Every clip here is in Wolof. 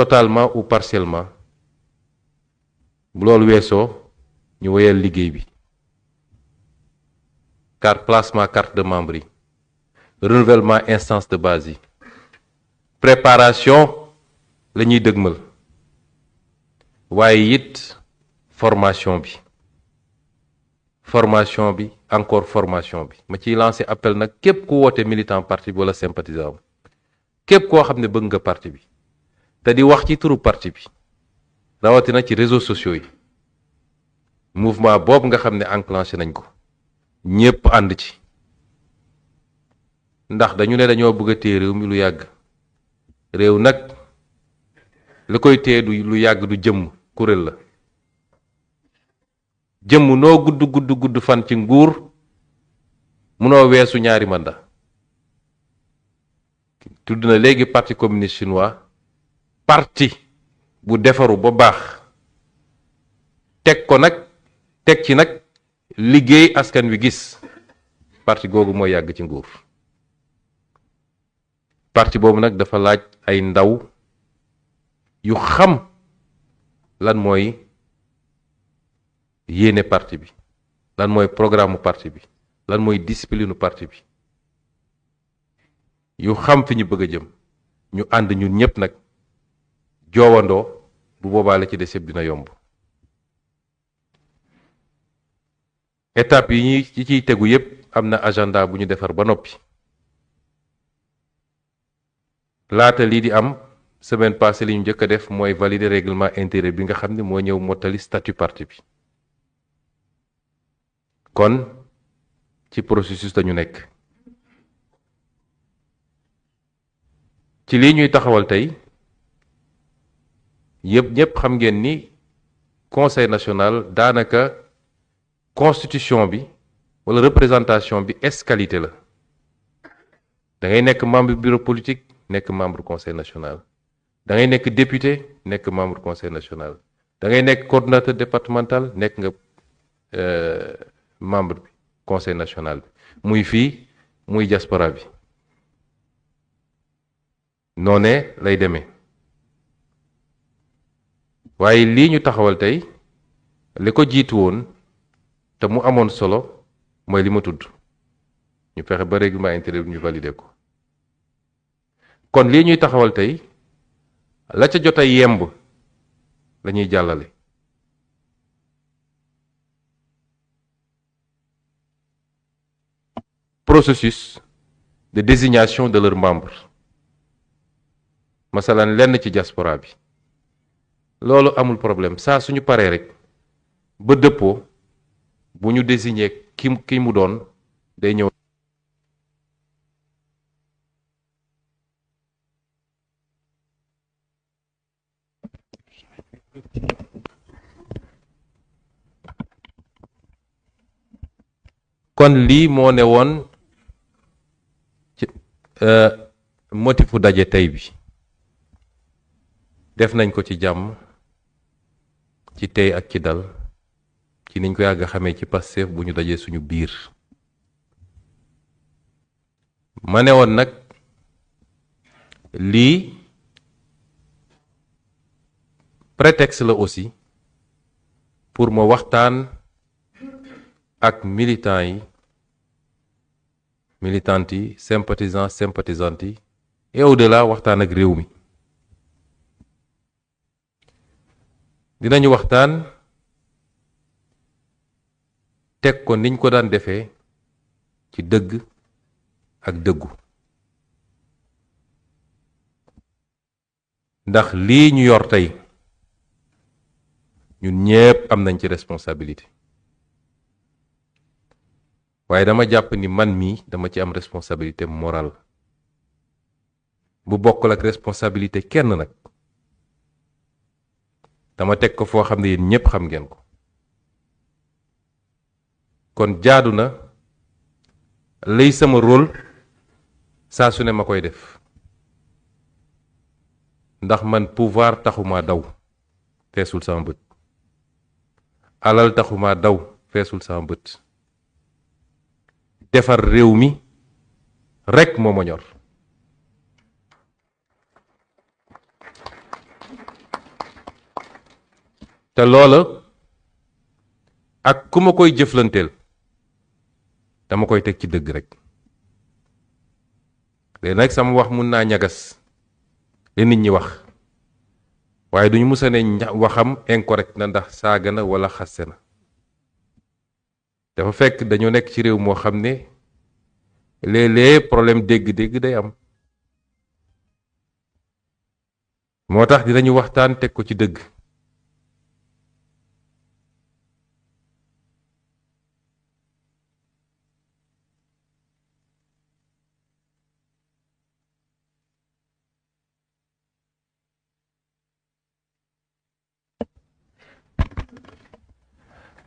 totalement ou partiellement bu loolu weesoo ñu wéyal liggéey bi carte placement carte de membre yi renouvellement instance de base yi préparation la ñuy dëgmal waaye it formation bi encore formation bi ma ciy lancer appel nag képp ku woote militant parti bi wala sympathisant képp koo xam ne bëgg nga parti bi te di wax ci turu parti bi rawatina ci réseaux sociaux yi mouvement boobu nga xam ne enclenché nañ ko ñépp ànd ci ndax dañu ne dañoo bëgg a téye réew mi lu yàgg réew nag li koy téye du lu yàgg du jëmm kuréel la jëmm noo gudd fan ci nguur munoo weesu ñaari mandat tudd na léegi parti communiste chinois parti bu defaru ba baax teg ci nag liggéey askan wi gis parti googu mooy yàgg ci nguur parti boobu nag dafa laaj ay ndaw yu xam lan mooy yéene parti bi lan mooy programme parti bi lan mooy discipline parti bi yu xam fi ñu bëgg a jëm ñu ànd ñun ñëpp nag joowandoo bu boobaa la ci des yëpp dina yomb étape yi ciy tegu yëpp am na agenda bu ñu defar ba noppi laata lii di am semaine passée li ñu njëkk a def mooy valider règlement intérieur bi nga xam ne moo ñëw mottali statut parti bi kon ci processus dañu nekk ci lii ñuy taxawal tey ñëpp xam ngeen ni conseil national daanaka constitution bi wala représentation bi escalité la da ngay nekk membre bureau politique nekk membre conseil national da ngay nekk député nekk membre conseil national da ngay nekk coordonnateur départemental nekk nga membre bi conseil national bi muy fii muy diaspora bi noonee lay demee waaye lii ñu taxawal tey li ko jiitu woon te mu amoon solo mooy li ma tudd ñu fexe ba règlement intérieur bi ñu valider ko kon lii ñuy taxawal tey la ca jot a yemb la ñuy jàllale processus de désignation de leurs membres masalan lenn ci diaspora bi loolu amul problème saa suñu paree rek ba dëppoo bu ñu désigner ki mu doon day ñëw kon lii moo ne woon ci motifu daje tey bi def nañ ko ci jàmm ci tey ak ci dal ci niñ ko yàgg xamee ci Pastef bu ñu dajee suñu biir ma ne woon nag lii prétexte la aussi pour ma waxtaan ak militants yi militantes yi sympathisants sympathisantes yi et au-delà waxtaan ak réew mi dinañu waxtaan teg ko niñ ko daan defee ci dëgg ak dëggu ndax lii ñu yor tey ñun ñépp am nañ ci responsabilité waaye dama jàpp ni man mii dama ci am responsabilité morale bu bokkul ak responsabilité kenn nag dama teg ko foo xam ne yéen ñépp xam ngeen ko kon jaadu na lay sama rôle saa su ne ma koy def ndax man pouvoir taxuma daw feesul sama bët alal taxuma daw feesul sama bët defar réew mi rekk moo ma ñor te loola ak ku ma koy jëflanteel dama koy teg ci dëgg rek. léegi nag sama wax mun naa ñagas li nit ñi wax waaye duñu musa ne waxam incorrect na ndax saaga na wala xasse na. dafa fekk dañoo nekk ci réew moo xam ne léeg-léeg problème dégg-dégg day am. moo tax dinañu waxtaan teg ko ci dëgg.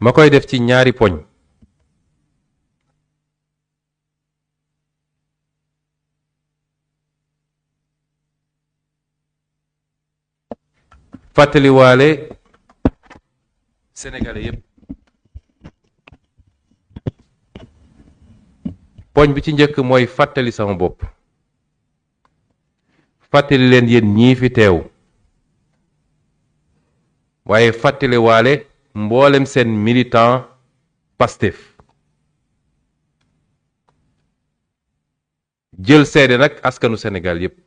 ma koy def ci ñaari poñ. fàttaliwaale Sénégalais yépp. poñ bi ci njëkk mooy fàttali sama bopp. fàttali leen yéen ñii fi teew. waaye fàttaliwaale mboolem seen militant Pastef. jël seede nag askanu Sénégal yépp.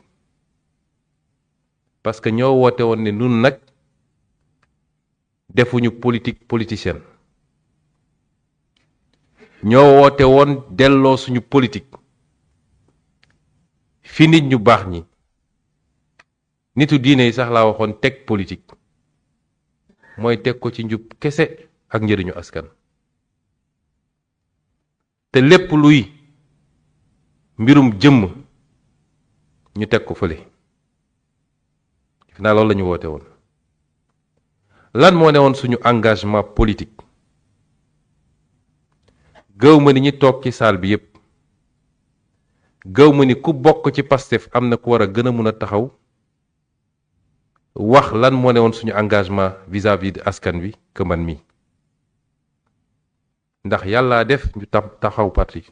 parce que ñoo woote woon ne nun nag defuñu politique politicienne. ñoo woote woon delloo suñu politique fi nit ñu baax ñi nitu diine yi sax laa waxoon teg politique mooy teg ko ci njub kese ak njëriñu askan. te lépp luy mbirum jëmm ñu teg ko fële. naa loolu la ñu woote woon. lan moo ne woon suñu engagement politique. gëw ma ni ñi toog ci salle bi yépp gëw ma ni ku bokk ci Pastef am na ku war a gën a mun a taxaw wax lan moo ne woon suñu engagement vis-à-vis de askan wi que man mi. ndax yàllaa def ñu taxaw parti.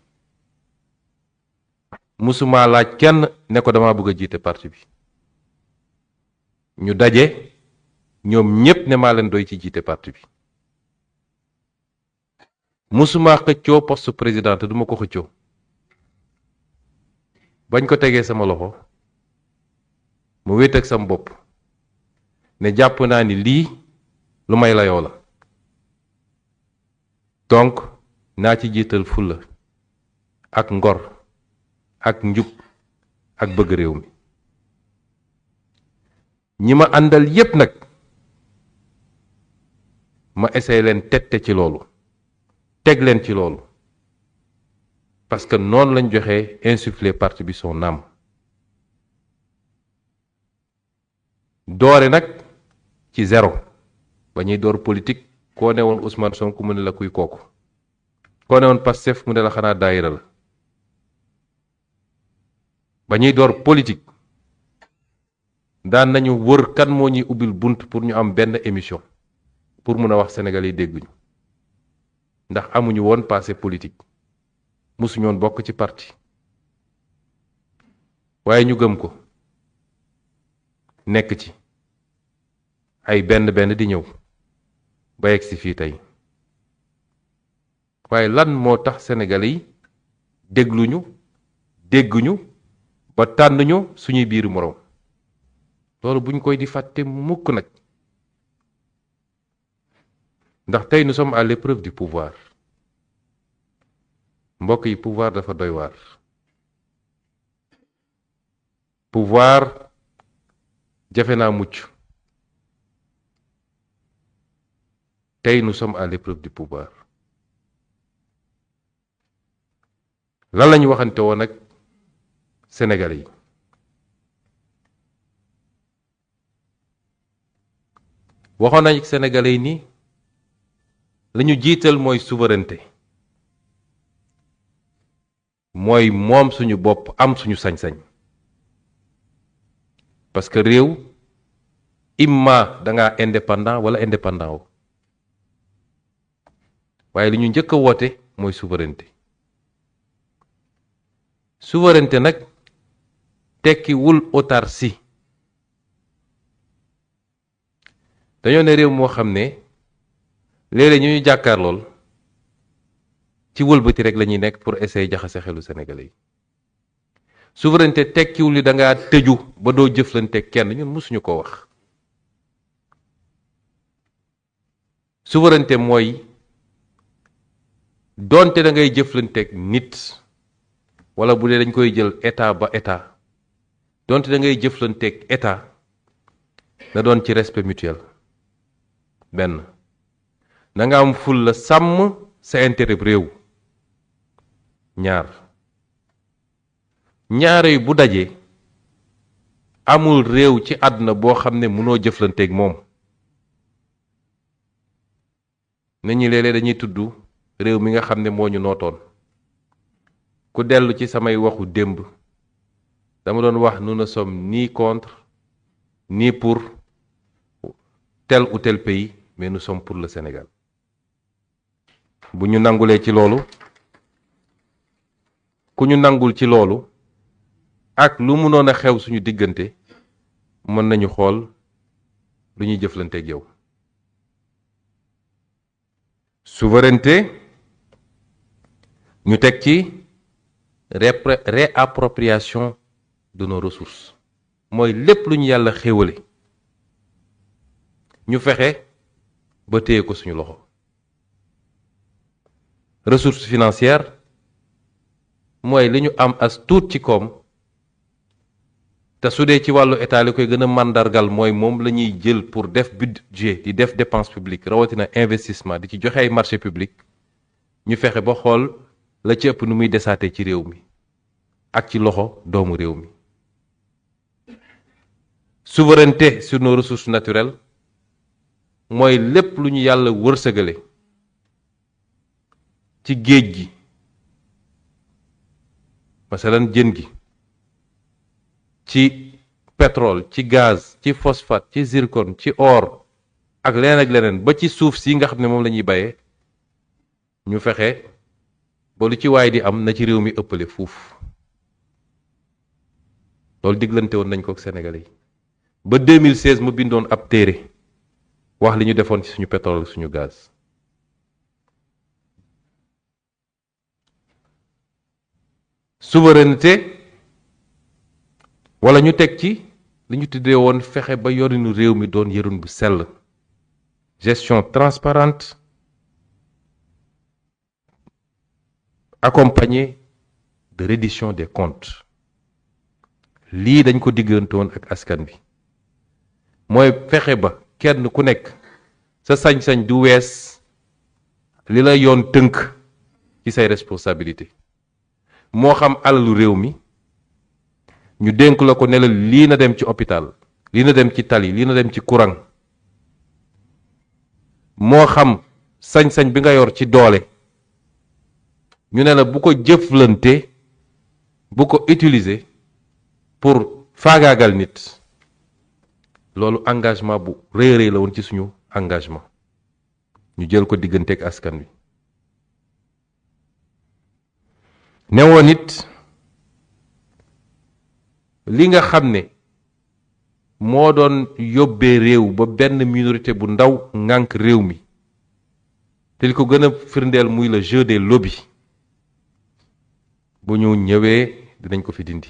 musuma laaj kenn ne ko dama bëgg a jiite parti bi. ñu daje ñoom ñépp ne maa leen doy ci jiite parti bi. musuma xëccoo poste président te duma ko xëccoo. bañ ko tegee sama loxo mu wéet ak sama bopp ne jàpp naa ni lii lu may layoo la. donc naa ci jiital fulla ak ngor ak njub ak bëgg réew mi. ñi ma àndal yépp nag ma essayé leen tette ci loolu teg leen ci loolu parce que noonu lañ joxe insuffler parti bi son âme. doore nag ci zéro ba ñuy door politique koo ne woon Ousmane Sonko mu ne la kuy kooku koo ne woon Pastef mu ne la xanaa daayira la. ba ñuy door politique daan nañu wër kan moo ñuy ubbil bunt pour ñu am benn émission pour mun a wax Sénégal yi dégguñu ndax amuñu woon passé politique musuñu woon bokk ci parti waaye ñu gëm ko nekk ci ay benn di ñëw ba yegg si fii tey. waaye lan moo tax Sénégalais yi dégluñu dégguñu ba tànn ñu suñuy biiru moroom. loolu buñ koy di fàtte mukk nag ndax tey nous sommes à l'épreuve du pouvoir. mbokk yi pouvoir dafa doy waar. pouvoir jafe naa mucc. tey nous sommes à l'épreuve du pouvoir. lan lañu waxante woon ak Sénégalais yi. waxoon nañ ak Sénégalais yi ni lañu jiital mooy souveraineté. mooy moom suñu bopp am suñu sañ-sañ. parce que réew imma danga indépendant wala indépendant wu. waaye li ñu njëkk a woote mooy souveraineté. souveraineté nag tekkiwul autarcie. dañoo ne réew moo xam ne léeg-léeg ñu jàkkaar lool ci wëlbati rek la ñuy nekk pour essayer jaxase xelu Sénégalais yi. souveraineté tekkiwul ni da ngaa tëju ba doo jëflante kenn, ñun mësuñu ko wax. souveraineté mooy doonte da ngay jëflanteeg nit wala bu dee dañ koy jël état ba état, doonte da ngay jëflanteeg état na doon ci respect mutuel. benn na nga am ful la sàmm sa intérêt réew. ñaar yi bu dajee amul réew ci àdduna boo xam ne mënoo jëflanteeg moom. nit ñi léeg-léeg dañuy tudd réew mi nga xam ne moo ñu nootoon. ku dellu ci samay waxu démb dama doon wax nous ne sommes ni contre ni pour tel ou tel pays, mais nous sommes pour le Sénégal. bu ñu nangulee ci loolu, ku ñu nangul ci loolu ak lu mënoon a xew suñu diggante mën nañu xool lu ñuy jëflanteeg yow. souveraineté ñu teg ci réappropriation de nos ressources, mooy lépp lu ñu yàlla xéewale ñu fexe ba téye ko suñu loxo. ressources financières mooy li ñu am as tuut ci koom, te su dee ci wàllu état li koy gën a màndargal mooy moom la ñuy jël pour def budget, di def dépense publique, rawatina investissement, di ci joxe ay marché public, ñu fexe ba xool la ci ëpp nu muy desaatee ci réew mi ak ci loxo doomu réew mi. souveraineté sur nos ressources naturelles mooy lépp lu ñu yàlla wërsëgale ci géej gi, masalan jën gi, ci pétrole, ci gaz, ci phosphate, ci zircon, ci or ak leneen ba ci suuf si nga xam ne moom la ñuy bayee, ñu fexe ba lu ci waay di am na ci réew mi ëppale fuuf. loolu diglante woon nañ ko ak Sénégalais yi ba 2016 ma bindoon ab téere wax li ñu defoon ci suñu pétrole ak suñu gaz. souveraineté wala ñu teg ci li ñu tuddee woon fexe ba yorinu réew mi doon yorinu bu sell, gestion transparente accompagnée de reddition des comptes. lii dañ ko diggantoon ak askan bi, mooy fexe ba kenn ku nekk sa sañ-sañ du wees li la yoon tënk ci say responsabilité. moo xam alalu réew mi ñu dénk la ko ne la lii na dem ci hôpital, lii na dem ci tali, lii na dem ci courant, moo xam sañ-sañ bi nga yor ci doole ñu ne la bu ko jëflante, bu ko utiliser pour faagaagal nit. loolu engagement bu rëy rëy la woon ci suñu engagement, ñu jël ko digganteeg askan wi. newoon it li nga xam ne moo doon yóbbee réew ba benn minorité bu ndaw ŋànk réew mi, te li ko gën a firndeel muy le jeu des lobbies, bu ñu ñëwee dinañ ko fi dindi.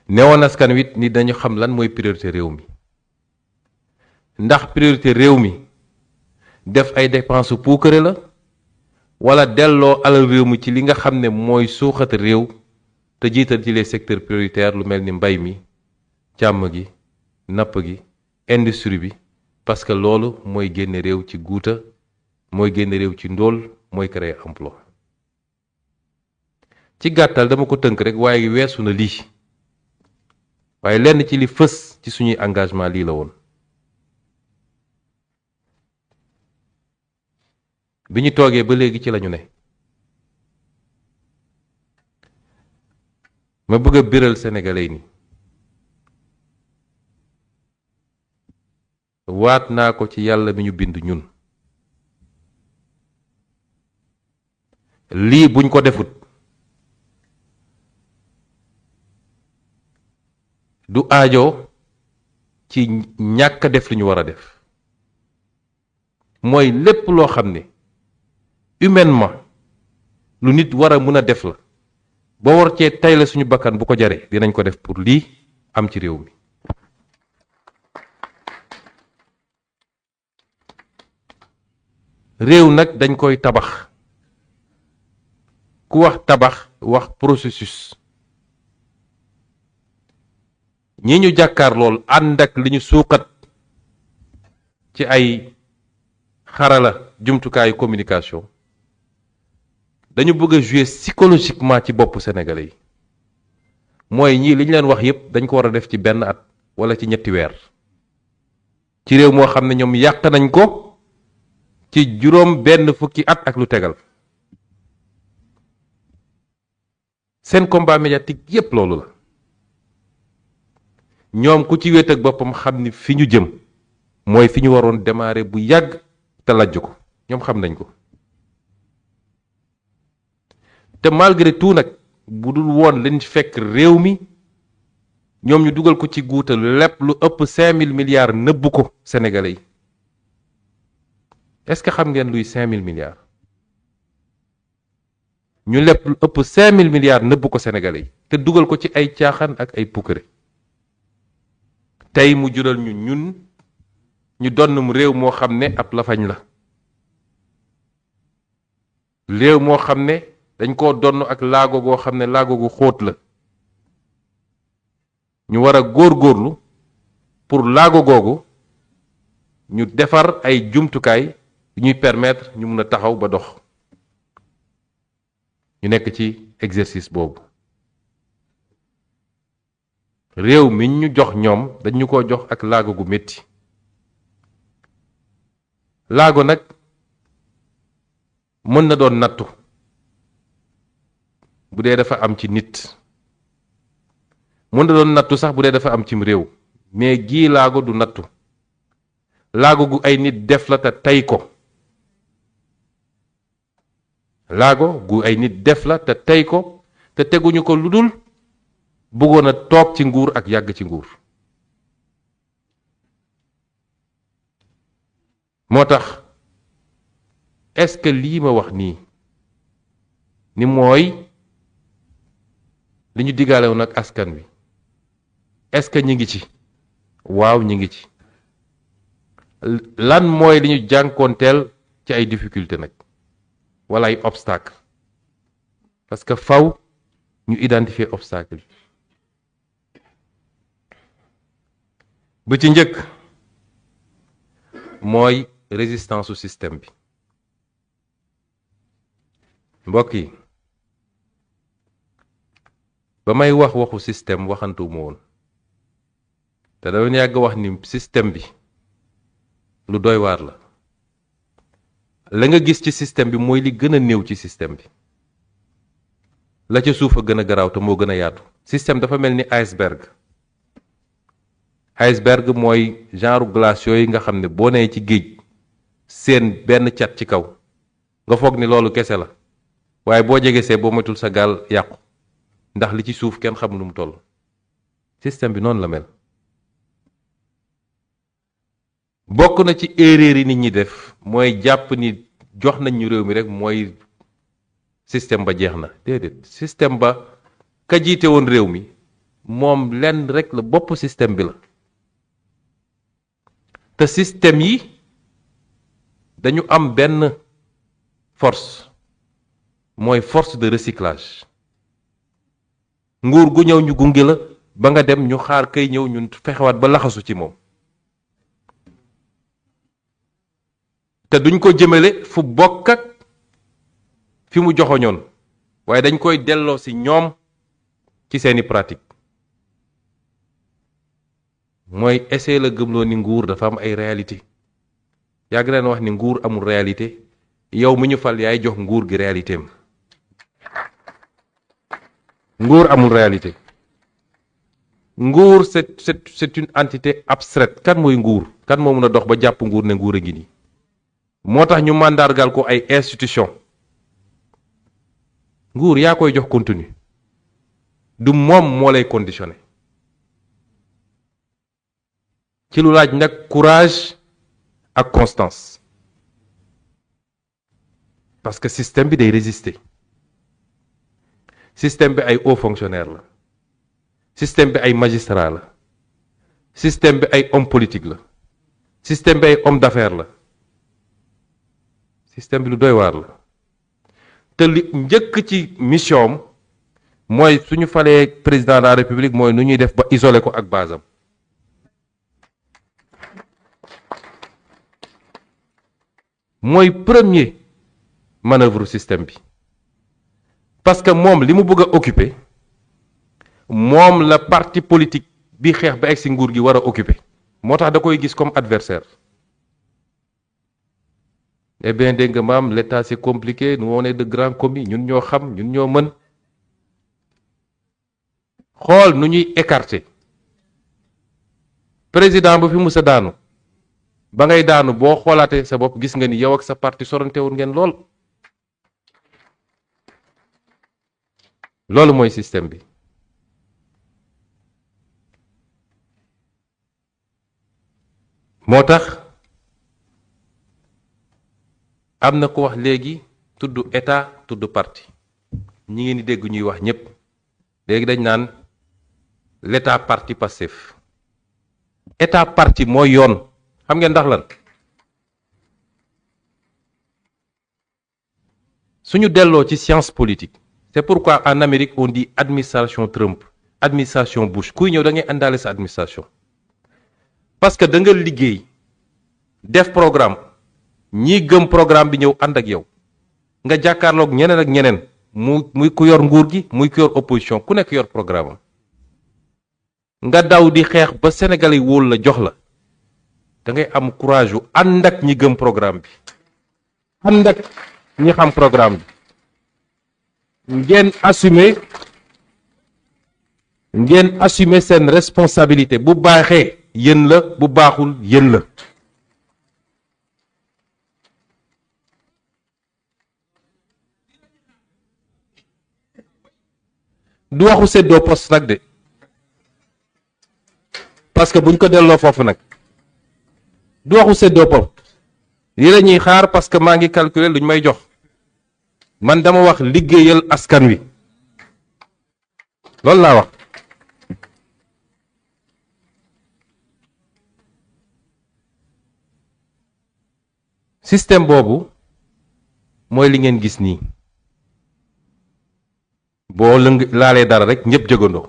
newoon askan wi ni dañu xam lan mooy priorité réew mi, ndax priorité réew mi def ay dépenses puukare la wala delloo alal réew mi ci li nga xam ne mooy suuxat réew te jiital ci les secteurs prioritaires lu mel ni mbay mi, càmm gi, napp gi, industrie bi, parce que loolu mooy génne réew ci guuta, mooy génne réew ci ndóol, mooy créer emploi. ci gàttal dama ko tënk rek waaye weesu na lii, waaye lenn ci li fës ci suñuy engagement lii la woon. bi ñu toogee ba léegi ci lañu ne. ma bëgg a biral sénégalais ni waat naa ko ci yàlla mi ñu bind ñun, lii buñ ko defut du aajo ci ñàkk def li ñu war a def, mooy lépp loo xam ne humainement lu nit war a mën a def la ba war cee tay la suñu bakkan bu ko jaree dinañ ko def pour lii am ci réew mi. réew nag dañ koy tabax ku wax tabax wax processus ñi ñu jàkkaar lool ànd ak li ñu suuqat ci ay xarala jumtukaayu communication dañu bëgg a jouer psychologiquement ci bopp sénégalais yi mooy ñii li ñu leen wax yépp dañ ko war a def ci benn at wala ci ñetti weer ci réew moo xam ne ñoom yàq nañ ko ci juróom benn fukki at ak lu tegal seen combat médiatique yépp loolu la ñoom ku ci wéet ak boppam xam ni fi ñu jëm mooy fi ñu waroon démarrer bu yàgg te lajj ko ñoom xam nañ ko te malgré tout nag bu dul woon lañ fekk réew mi ñoom ñu dugal ko ci guutal lépp lu ëpp 5000 milliards nëbb ko sénégalais yi est-ce que xam ngeen luy 5000 milliards ñu lépp lu ëpp 5000 milliards nëbb ko sénégalais yi te dugal ko ci ay caaxaan ak ay pukkare tey mu jural ñun ñu donnum réew moo xam ne ab lafañ la réew moo xam ne dañ koo donn ak laago goo xam ne laago gu xóot la ñu war a góorgóorlu pour laago googu ñu defar ay jumtukaay yu ñuy permettre ñu mun a taxaw ba dox ñu nekk ci exercice boobu réew mi ñu jox ñoom dañu ko jox ak laago gu metti laago nag mën na doon nattu bu dee dafa am ci nit mën na doon nattu sax bu dee dafa am cim réew mais gii laago du nattu laago gu ay nit def la te tey ko laago gu ay nit def la te tey ko te teguñu ko lu dul bëggoon a toog ci nguur ak yàgg ci nguur moo tax est-ce que lii ma wax nii ni mooy li ñu diggaale woon ak askan wi est-ce que ñi ngi ci waaw ñi ngi ci lan mooy li ñu jànkoonteel ci ay difficulté nag wala ay obstacle parce que faw ñu identifier obstacle yi bu ci njëkk mooy résistance au système bi mbokk yi ba may wax waxu système waxantuma woon te dama yàgg wax ni système bi lu doy waar la nga gis ci système bi mooy li gën a néew ci système bi la ca suuf a gën a garaaw te moo gën a yaatu système dafa mel ni iceberg mooy genre glace yooyu nga xam ne boo nee ci géej seen benn cat ci kaw nga foog ni loolu kese la waaye boo jegesee boo matul sa gaal yàqu ndax li ci suuf kenn xamul nu mu toll système bi noonu la mel bokk na ci erreur yi nit ñi def mooy jàpp ni jox nañ ñu réew mi rek mooy système ba jeex na déedéet système ba ka jiite woon réew mi moom lenn rek la bopp système bi la te système yi dañu am benn force mooy force de recyclage nguur gu ñëw ñu gunge la ba nga dem ñu xaar kay ñëw ñun fexewaat ba laxasu ci moom te duñ ko jëmale fu bokk ak fi mu joxoñoon waaye dañ koy delloo ci ñoom ci seeni pratique mooy essayer la gëmloo ni nguur dafa am ay réalité yàgg leen wax ni nguur amul réalité yow mi ñu fal yaay jox nguur gi réalité am nguur amul réalité nguur c'est une entité abstraite kan mooy nguur kan moo mën a dox ba jàpp nguur ne nguur a ngi nii moo tax ñu màndargal ko ay institution nguur yaa koy jox contenu du moom moo lay conditionné ci lu laaj nag courage ak constance parce que système bi day résister système bi ay hauts fonctionnaires la système bi ay magistrats la système bi ay hommes politiques la système bi ay hommes d'affaires la système bi lu doy waar la te li njëkk ci mission am mooy suñu falee président de la république mooy nu ñuy def ba isoler ko ak basam mooy premier manœuvre système bi parce que moom li mu bëgg a occuper moom la parti politique bi xeex ba egg si nguur gi war a occuper moo tax da koy gis comme adversaire. Eh bien dégg nga maam l'état c'est compliqué nous on est de grands commis ñun ñoo xam ñun ñoo mën xool nu ñuy écarter président bu fi musa daanu ba ngay daanu boo xoolaatee sa bopp gis nga ni yow ak sa parti sorantewul ngeen lool loolu mooy système bi moo tax am na ko wax léegi tudd état tudd parti ñi ngeen di dégg ñuy wax ñépp léegi dañ naan l'état parti Pastef état parti mooy yoon xam ngeen ndax lan suñu delloo ci science politique c'est pourquoi en Amérique on dit administration Trump administration Bush kuy ñëw da ngay àndaale sa administration parce que da nga liggéey def programme ñii gëm programme bi ñëw ànd ak yow nga jàkkaarloog ñeneen ak ñeneen muy ku yor nguur gi muy ku yor opposition ku nekk yor programme am nga daw di xeex ba Sénégalais yi wóolu la jox la da ngay am courage yu ànd ak ñi gëm programme bi ànd ak ñi xam programme bi ngeen assumer seen responsabilité bu baaxee yéen la bu baaxul yéen la du waxu séddoo poste nag de parce que buñ ko delloo foofu nag du waxu séddoo poste yi la ñuy xaar parce que maa ngi calculer luñ may jox man dama wax liggéeyal askan wi loolu laa wax système boobu mooy li ngeen gis nii boo laalee dara rek ñëpp jëgandoo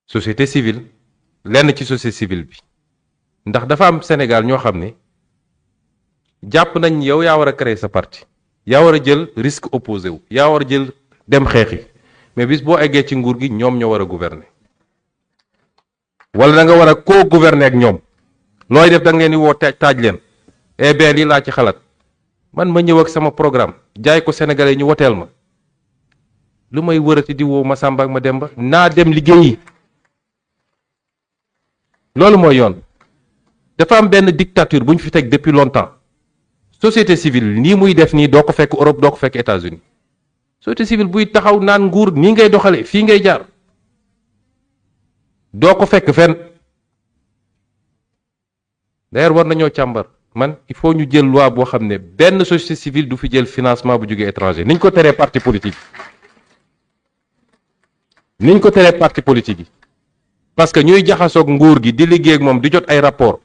société civile lenn ci société civile bi ndax dafa am Sénégal ñoo xam ne jàpp nañ yow yaa war a créer sa parti yaa war a jël risque opposé wu yaa war a jël dem xeexi mais bis boo eggee ci nguur gi ñoom ñoo war a gouverner wala da nga war a co-gouverner ak ñoom looy def da nga leen di woo taaj leen eh bien lii laa ci xalaat man ma ñëw ak sama programme jaay ko Sénégalais ñu woteel ma lu may wërati di woo ma Samba ak ma Demba naa dem liggéeyi loolu mooy yoon dafa am benn dictature bu ñu fi teg depuis longtemps société civile nii muy def nii doo ko fekk Europe doo ko fekk États-Unis société civile buy taxaw naan nguur nii ngay doxale fii ngay jaar doo ko fekk fenn d'ailleurs war nañoo càmbar man il faut ñu jël loi boo xam ne benn société civile du fi jël financement bu jógee étranger niñ ko teree parti politique yi parce que ñuy jaxasoog nguur gi di liggéey ak moom di jot ay rapport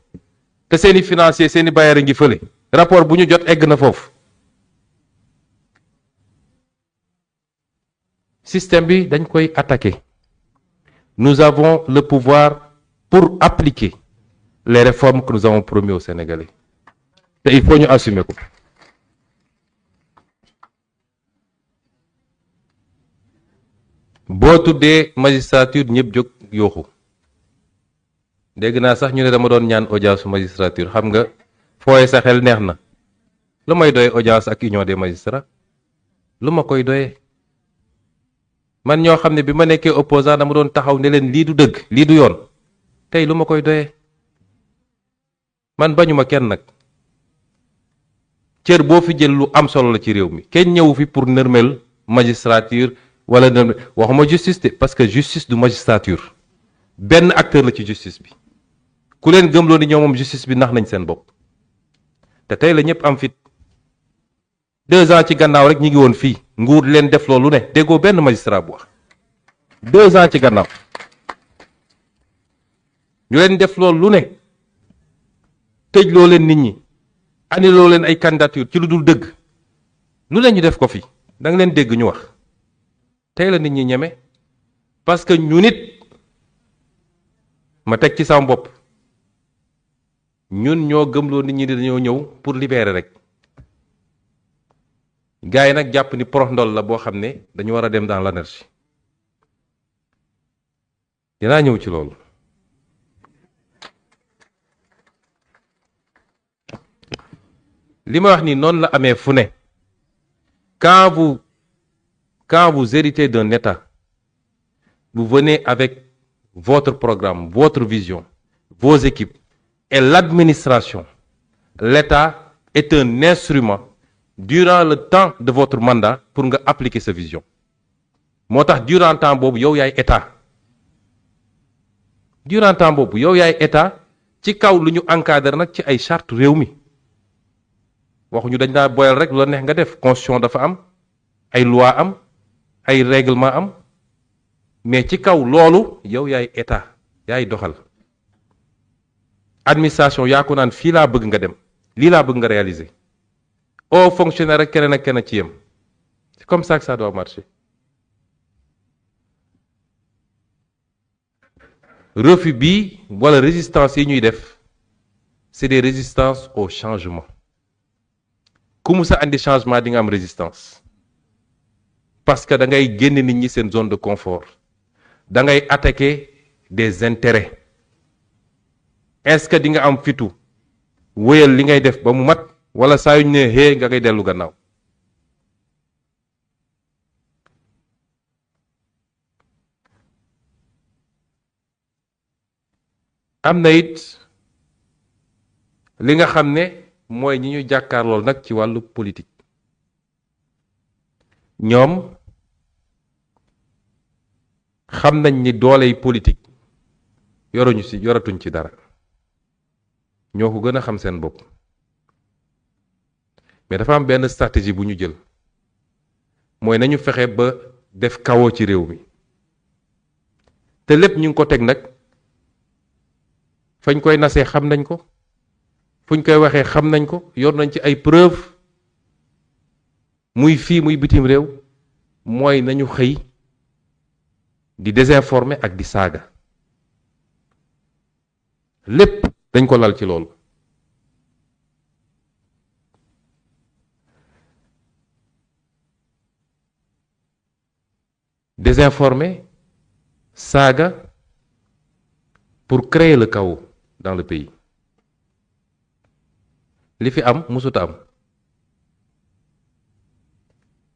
te seeni financier seeni bailleur ngi fële rapport bu ñu jot egg na foofu système bi dañ koy attaquer nous avons le pouvoir pour appliquer les réformes que nous avons promis aux Sénégalais te il faut ñu assumer ko boo tuddee magistrature ñëpp jóg yooxu dégg naa sax ñu ne dama doon ñaan audience su magistrature xam nga fooye sa xel neex na lu may doye audience ak union des magistrats lu ma koy doyee man ñoo xam ne bi ma nekkee opposant dama doon taxaw ne leen lii du dëgg lii du yoon tey lu ma koy doyee man bañuma kenn nag cër boo fi jël lu am solo la ci réew mi kenn ñëwu fi pour nërmel magistrature wala nërmel waxuma justice de parce que justice du magistrature benn acteur la ci justice bi ku leen gëmloo ni ñoom moom justice bi nax nañ seen bopp te tey la ñëpp am fit 2 ans ci gannaaw rek ñi ngi woon fii nguur leen def loolu ne déggoo benn magistrat bu wax 2 ans ci gannaaw ñu leen def loolu lu ne tëj loo leen nit ñi annulé leen ay candidature ci lu dul dëgg lu leen ñu def ko fi da nga leen dégg ñu wax tey la nit ñi ñeme parce que ñu nit ma teg ci sama bopp ñun ñoo gëmloo nit ñi dañoo ñëw pour libérer rek gars yi nag jàpp ni porox ndol la boo xam ne dañu war a dem dans l'anarchie dinaa ñëw ci loolu li ma wax ni noonu la amee fu ne quand vous héritez d'un État vous venez avec votre programme votre vision vos équipes et l'administration l'État est un instrument durant le temps de votre mandat pour nga appliquer sa vision moo tax durant temps boobu yow yaay état durant temps boobu yow yaay état ci kaw lu ñu encadré nag ci ay charte réew mi waxuñu dañ daa boyal rek lu la neex nga def constitution dafa am ay loi am ay règlement am mais ci kaw loolu yow yaay état yaay doxal administration yaa ko naan fii laa bëgg nga dem lii laa bëgg nga réaliser au fonctionnaire rek keneen ak keneen ci yem c'est comme ça que ça doit marcher refus bi wala résistance yi ñuy def c'est des résistances au changement ku mu sa andi changement di nga am résistance parce que da ngay génn nit ñi seen zone de confort da ngay attaquer des intérêts est-ce que di nga am fitu wéyal li ngay def ba mu mat wala saa yu ñu ne hee nga koy dellu gannaaw am na it li nga xam ne mooy ñi ñu jàkkaarlool nag ci wàllu politique ñoom xam nañ ni dooley politique yoratuñ ci dara ñoo ko gën a xam seen bopp mais dafa am benn stratégie bu ñu jël mooy nañu fexe ba def kawoo ci réew mi te lépp ñu ngi ko teg nag fañ koy nasee xam nañ ko fuñ koy waxee xam nañ ko yor nañ ci ay preuve muy fii muy bitim réew mooy nañu xëy di désinformer ak di saaga lépp dañ ko lal ci loolu désinformer saaga pour créer le chaos dans le pays li fi am musuta am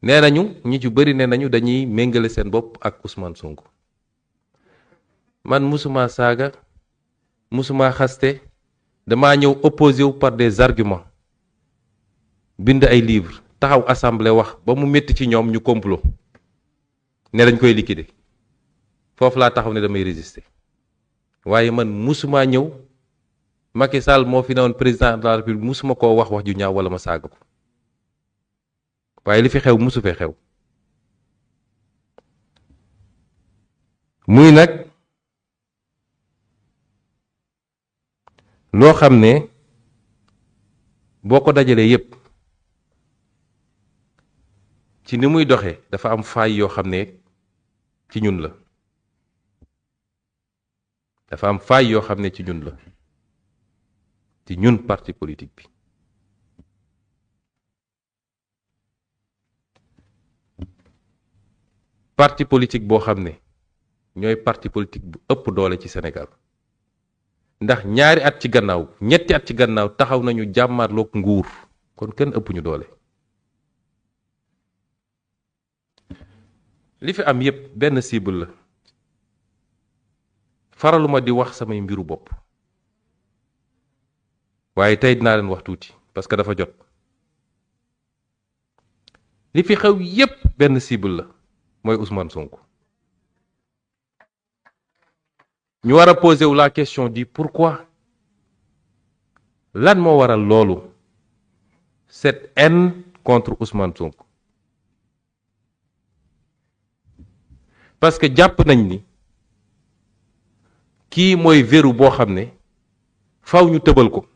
nee nañu ñi ci bëri nee nañu dañuy méngale seen bopp ak Ousmane Sonko man musuma saaga musuma xaste damaa ñëw opposé wu par des arguments bind ay livres taxaw assemblée wax ba mu métti ci ñoom ñu complot ne dañ koy liquider foofu laa taxaw ne damay résister waaye man musuma ñëw Macky Sall moo fi newoon président de la République musuma koo wax ju ñaaw wala ma saaga ko waaye li fi xew musu fee xew muy nag loo xam ne boo ko dajalee yépp ci ni muy doxee dafa am faay yoo xam ne ci ñun la dafa am faay yoo xam ne ci ñun la ci ñun parti politique bi parti politique boo xam ne ñooy parti politique bu ëpp doole ci Sénégal ndax ñaari at ci gannaaw ñetti at ci gannaaw taxaw nañu jàmmarloog nguur kon kenn ëpp ñu doole li fi am yépp benn cible la faraluma di wax samay mbiru bopp waaye tey dinaa leen wax tuuti parce que dafa jot li fi xew yépp benn cible la mooy Ousmane Sonko ñu war a poser wu la question du pourquoi lan moo waral loolu cette haine contre Ousmane Sonko parce que jàpp nañ ni kii mooy verrou boo xam ne faw ñu tëbal ko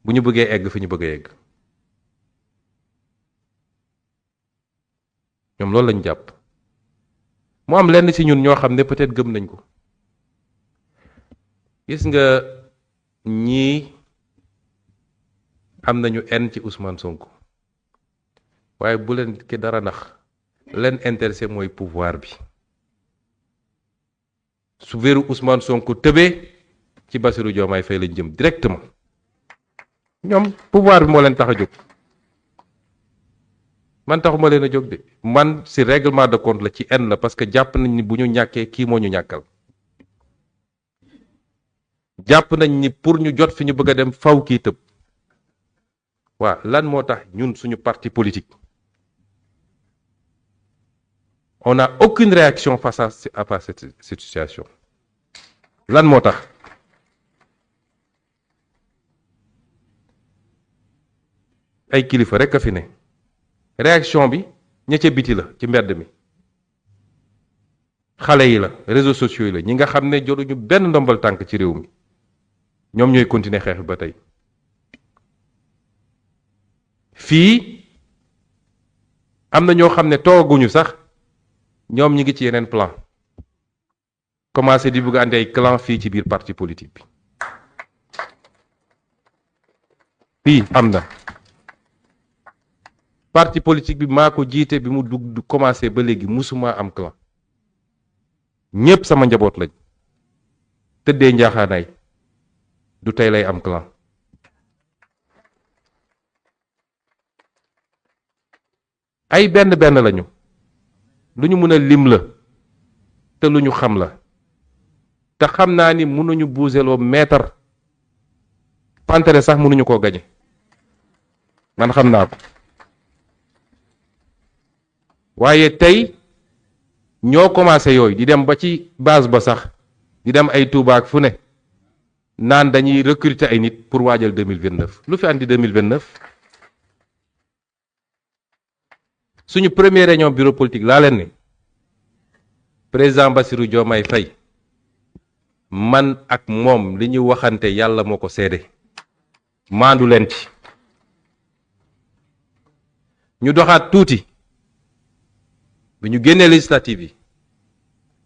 bu ñu bëggee egg fi ñu bëgg a egg ñoom loolu lañ jàpp mu am lenn ci ñun ñoo xam ne peut-être gëm nañ ko gis nga ñii am nañu haine ci Ousmane Sonko waaye bu leen ki dara nax leen intéressé mooy pouvoir bi su veru Ousmane Sonko tëbee ci Bassirou Diomaye Faye lañ jëm directement ñoom pouvoir bi moo leen tax a jóg man taxuma leen a jóg de man ci règlement de compte la ci haine la parce que jàpp nañ ni bu ñu ñàkkee kii moo ñu ñàkkal jàpp nañ ni pour ñu jot fi ñu bëgg a dem faw kii tëb waaw lan moo tax ñun suñu parti politique on n'a aucune réaction face à cette situation lan moo tax ay kilifa rek a fi ne réaction bi ña ca biti la ci mbedd mi xale yi la réseaux sociaux yi la ñi nga xam ne jotuñu benn ndombal tànk ci réew mi ñoom ñooy continuer xeex bi ba tey fii am na ñoo xam ne tooguñu sax ñoom ñi ngi ci yeneen plan commencé di bëgg a andi ay clan fii ci biir parti politique bi fii am na parti politique bi maa ko jiite bi mu dugg commencé ba léegi musuma am clan ñépp sama njaboot lañ tëddee njaaxaanaay du tey lay am clan ay benn lañu lu ñu mën a lim la te lu ñu xam la te xam naa ni mënuñu buuseloo meetar pantere sax mënuñu koo gañe man xam naa ko waaye tey ñoo commencé yooyu di dem ba ci base ba sax di dem ay Touba ak fu ne naan dañuy recruter ay nit pour waajal 2029 lu fi andi 2029 suñu première réunion bureau politique laa leen ni président Bassirou Diomaye Faye man ak moom li ñu waxante yàlla moo ko seede maandu leen ci ñu doxaat tuuti bi ñu génnee législative yi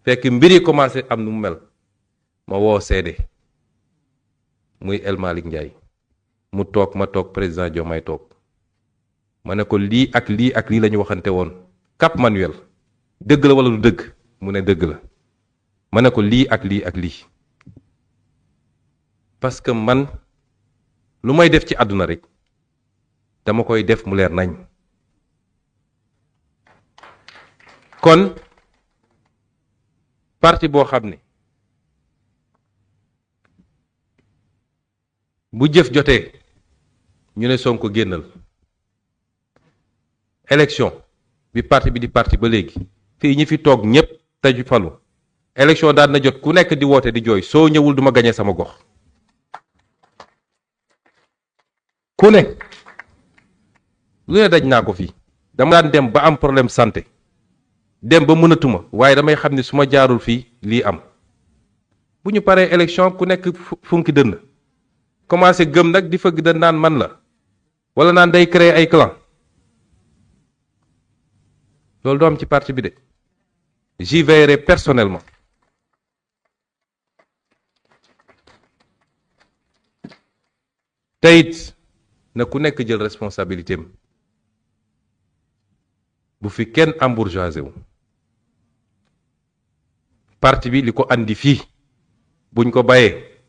fekk mbir yi commencé am nu mu mel ma woo seede muy El Malick Ndiaye mu toog ma toog président Diomaye toog ma ne ko lii ak lii ak lii la ñu waxante woon Cap Manuel dëgg la wala du dëgg mu ne dëgg la ma ne ko lii ak lii ak lii parce que man lu may def ci àdduna rek dama koy def mu leer nañ kon parti boo xam ne bu jëf jotee ñu ne Sonko génnal élection bi parti bi di parti ba léegi fii ñi fi toog ñépp taju falu élection daan na jot ku nekk di woote di jooy soo ñëwul duma gañe sama gox ku ne lu ne daj naa ko fii dama daan dem ba am problème santé dem ba mënatuma waaye damay xam ne su ma jaarul fii lii am bu ñu paree élection ku nekk funki dënn commencé gëm nag di fëgg dënn naan man la wala naan day créer ay clan loolu du am ci parti bi de j'y veillerai personnellement te it na ku nekk jël responsabilité am bu fi kenn embourgeoisé wu parti bi li ko andi fii buñ ko bàyyee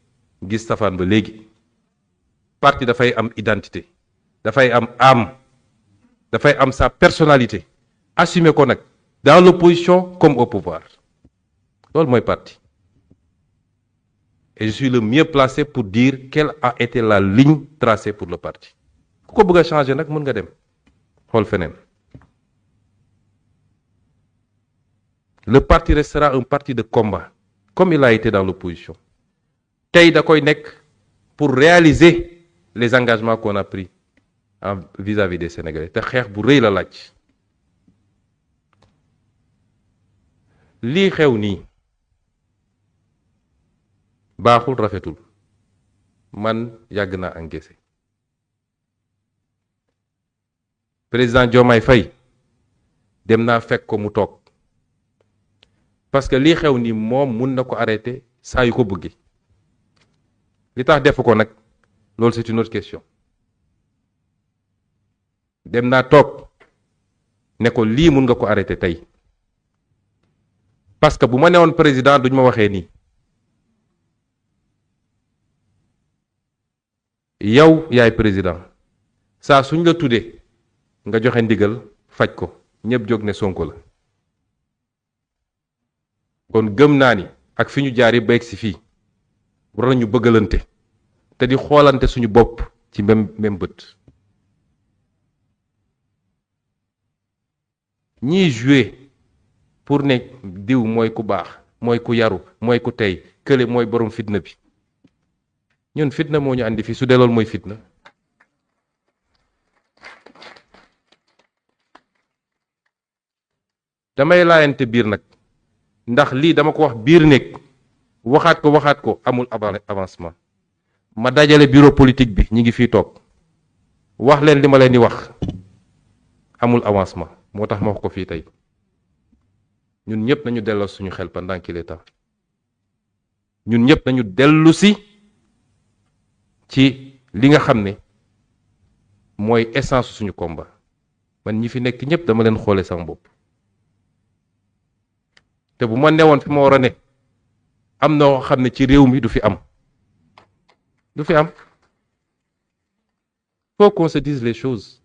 gis safaan ba léegi parti dafay am identité dafay am âme dafay am sa personnalité assumer ko nag dans l'opposition comme au pouvoir loolu mooy parti et je suis le mieux placé pour dire quelle a été la ligne tracée pour le parti ku ko bëgg a changer nag mën nga dem xool feneen le parti restera un parti de combat comme il a été dans l'opposition tey da koy nekk pour réaliser les engagements qu'on a pris en vis-à-vis des Sénégalais te xeex bu rëy la laaj. lii xew nii baaxul rafetul man yàgg naa encaissé président Diomaye Faye dem naa fekk ko mu toog parce que lii xew nii moom mun na ko arrêté saa yu ko bëggee li tax defu ko nag loolu c'est une autre question dem naa toog ne ko lii mun nga ko arrêté tey parce que bu ma newoon président duñ ma waxee nii yow yaay président saa suñ la tuddee nga joxe ndigal faj ko ñëpp jóg ne Sonko la kon gëm naa ni ak fi ñu jaar yi ba egsi fii war nañu bëggalante te di xoolante suñu bopp ci même bët ñiy jouer pour ne diw mooy ku baax mooy ku yaru mooy ku tey kële mooy borom fitna bi ñun fitna moo ñu andi fi su dee loolu mooy fitna damay laayante biir nag ndax lii dama ko wax biir néeg waxaat ko amul avancement ma dajale bureau politique bi ñi ngi fii toog wax leen li ma leen di wax amul avancement moo tax ma wax ko fii tey ñun ñëpp nañu delloo suñu xel pendant qu'il est temps ñun ñëpp nañu dellu si ci li nga xam ne mooy essence suñu combat man ñi fi nekk ñëpp dama leen xoole sama bopp te bu ma newoon fi ma war a ne am na xam ne ci réew mi du fi am faut qu'on se dise les choses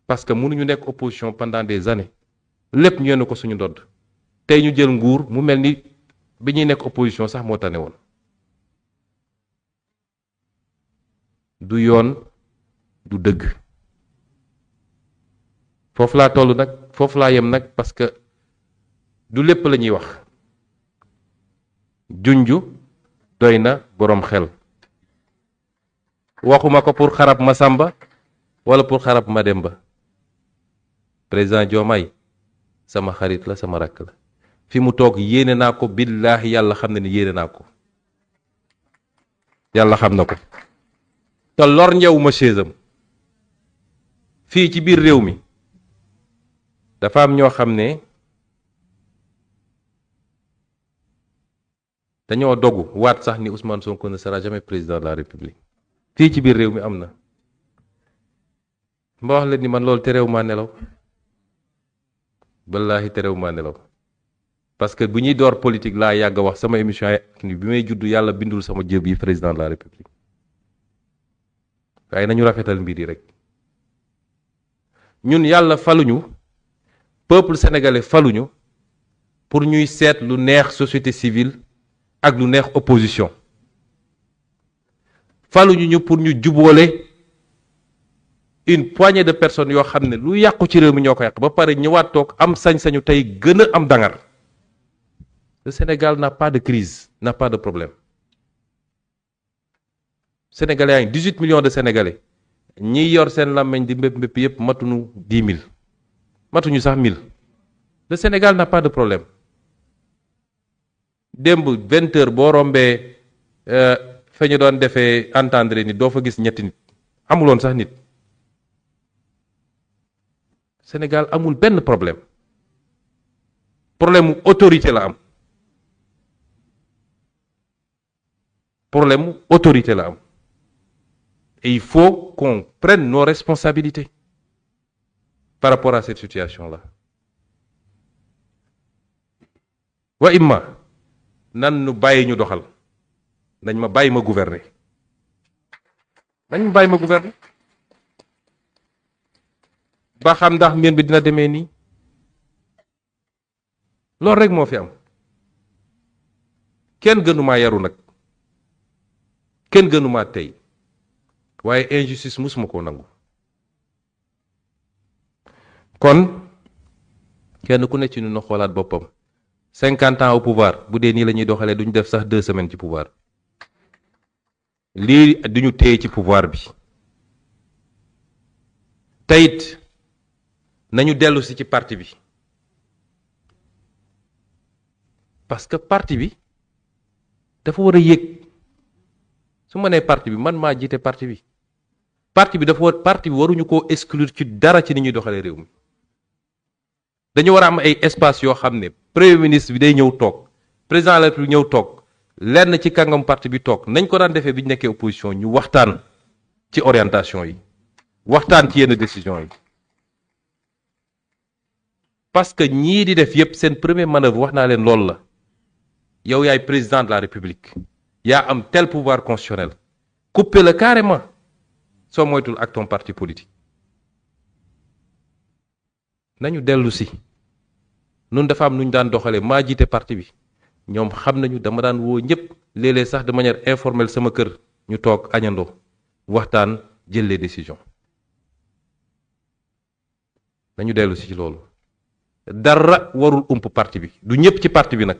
parce que mënuñu nekk opposition pendant des années lépp ñu yenn ko suñu ndodd tey ñu jël nguur mu mel ni bi ñuy nekk opposition sax moo tane woon du yoon du dëgg foofu laa toll nag foofu laa yem nag parce que du lépp la ñuy wax junju doy na boroom xel waxuma ko pour xarab Masamba wala pour xarab Mademba président Diomaye sama xarit la sama rakk la fi mu toog yéene naa ko billaahi yàlla xam na ni yéene naa ko yàlla xam na ko te lor njewuma chaisam fii ci biir réew mi dafa am ñoo xam ne dañoo dogu waat sax ni Ousmane Sonko ne sera jamais président de la République fii ci biir réew mi am na ma wax leen ni man loolu terew maa nelaw wallaahi terew maa nelaw parce que bu ñuy door politique laa yàgg wax sama émission yi bi may judd yàlla bindul sama jëb yi président de la République waaye nañu rafetal mbir yi rek ñun yàlla faluñu peuple sénégalais faluñu pour ñuy seet lu neex société civile ak lu neex opposition faluñu ñu pour ñu jubóole une poignée de personnes yoo xam ne lu yàqu ci réew mi ñoo ko yàq ba pare ñëwaat toog am sañ-sañu tey gën a am dangar le Sénégal n'a pas de crise n'a pas de problème sénégalais yaa ngi 18 millions de sénégalais ñiy yor seen làmmeñ di mbépp mbépp yépp matuñu 10 000 matuñu sax 1000 le Sénégal n'a pas de problème démb 20 heures boo rombee fa ñu doon defee entendre nit doo fa gis ñetti nit amuloon sax nit Sénégal amul benn problème problème mu autorité la am problème mu autorité la am et il faut qu'on prenne nos responsabilités par rapport à cette situation-là wa imma nan nu bàyyi ñu doxal nañ ma bàyyi ma gouverner nañ ma bàyyi ma gouverner ba xam ndax mbir bi dina demee nii loolu rek moo fi am kenn gënumaa yaru nag kenn gënumaa tey waaye injustice musuma koo nangu kon kenn ku ne ci ñun na xoolaat boppam 50 ans au pouvoir bu dee nii la ñuy doxalee duñu def sax 2 semaines ci pouvoir lii duñu téye ci pouvoir bi teyit nañu dellu si ci parti bi parce que parti bi dafa war a yëg su ma nee parti bi man maa jiite parti bi parti bi waruñu koo exclure ci dara ci ni ñuy doxalee réew mi dañu war a am ay espace yoo xam ne premier ministre bi day ñëw toog président de la République ñëw toog lenn ci kàngam parti bi toog nañ ko daan defee bi ñu nekkee opposition ñu waxtaan ci orientation yi waxtaan ci yenn décision yi parce que ñii di def yépp seen premier manœuvre wax naa leen loolu la yow yaay président de la République yaa am tel pouvoir constitutionnel couper la carrément soo moytul ak ton parti politique nañu dellu si nun dafa am nu ñu daan doxalee maa jiite parti bi ñoom xam nañu dama daan woo ñëpp léeg-léeg sax de manière informelle sama kër ñu toog añandoo waxtaan jël les décisions nañu dellu si ci loolu dara warul ump parti bi du ñëpp ci parti bi nag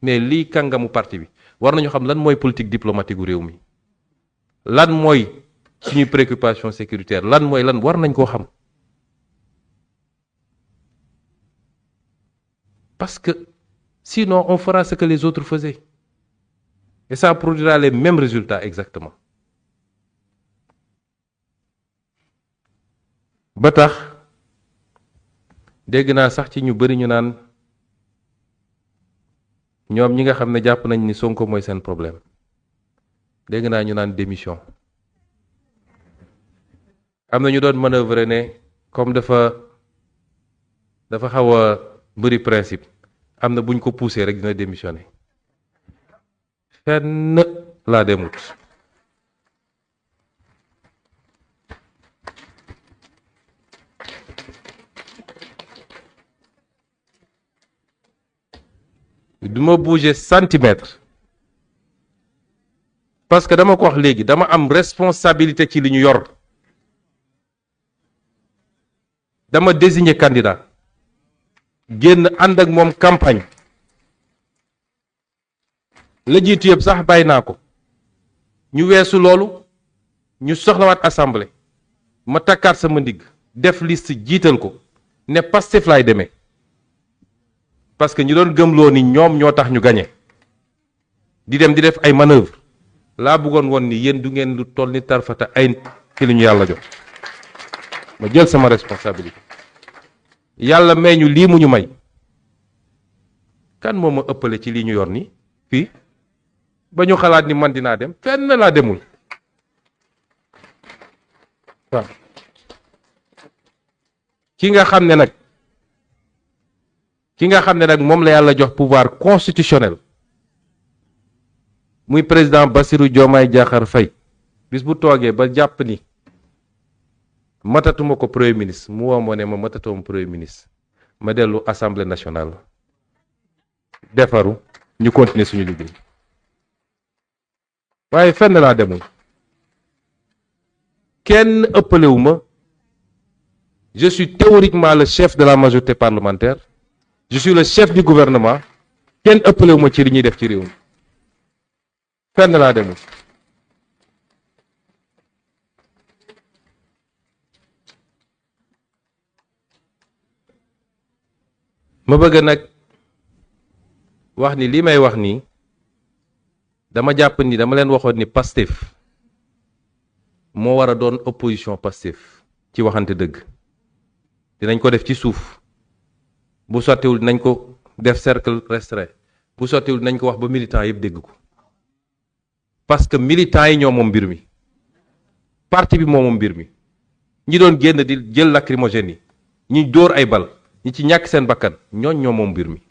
mais lii kàngamu parti bi war nañu xam lan mooy politique diplomatique gu réew mi lan mooy suñuy préoccupation sécuritaire lan mooy lan war nañ koo xam parce que sinon on fera ce que les autres faisaient et ça produira les mêmes résultats exactement ba tax dégg naa sax ci ñu bari ñu naan ñoom ñi nga xam ne jàpp nañ ni Sonko mooy seen problème dégg naa ñu naan démission am na ñu doon manœuvrer ne comme dafa xaw a bëri principe am na buñ ko poussé rek dina démissionner fenn laa demut du ma bouger centimètre parce que dama ko wax léegi dama am responsabilité ci li ñu yor dama désigner candidat génn ànd ak moom campagne la jiitu yëpp sax bàyyi naa ko ñu weesu loolu ñu soxlawaat assemblée ma takkaat sama ndigg def liste jiital ko ne Pastef laay demee parce que ñu doon gëmloo ni ñoom ñoo tax ñu gañe di dem di def ay manœuvre laa bëggoon woon ni yéen du ngeen lu toll ni tarfata ay ci li ñu yàlla jox ma jël sama responsabilité yàlla may ñu lii mu ñu may kan moo ma ëppale ci lii ñu yor ni fii ba ñu xalaat ni man dinaa dem fenn laa demul waaw ki nga xam ne nag moom la yàlla jox pouvoir constitutionnel muy président Bassirou Diomaye Diakhar Faye bis bu toogee ba jàpp ni matatuma ko premier ministre mu woo ma ne ma matatuma premier ministre ma dellu assemblée nationale defaru ñu continuer suñu liggéey waaye fenn laa demul kenn ëppalewu ma je suis théoriquement le chef de la majorité parlementaire je suis le chef du gouvernement kenn ëppalewu ma ci li ñuy def ci réew mi fenn laa demul ma bëgg nag wax ni lii may wax nii dama jàpp ni dama leen waxoon ni Pastef moo war a doon opposition Pastef ci waxante dëgg dinañ ko def ci suuf bu sottiwul dinañ ko def cercle restreint bu sottiwul dinañ ko wax ba militants yëpp dégg ko parce que militants yi ñoo moom mbir mi parti bi moo moom mbir mi ñi doon génn di jël lacrymogène yi ñi dóor ay bal ñi ci ñàkk seen bakkan ñooñ ñoo moom mbir mi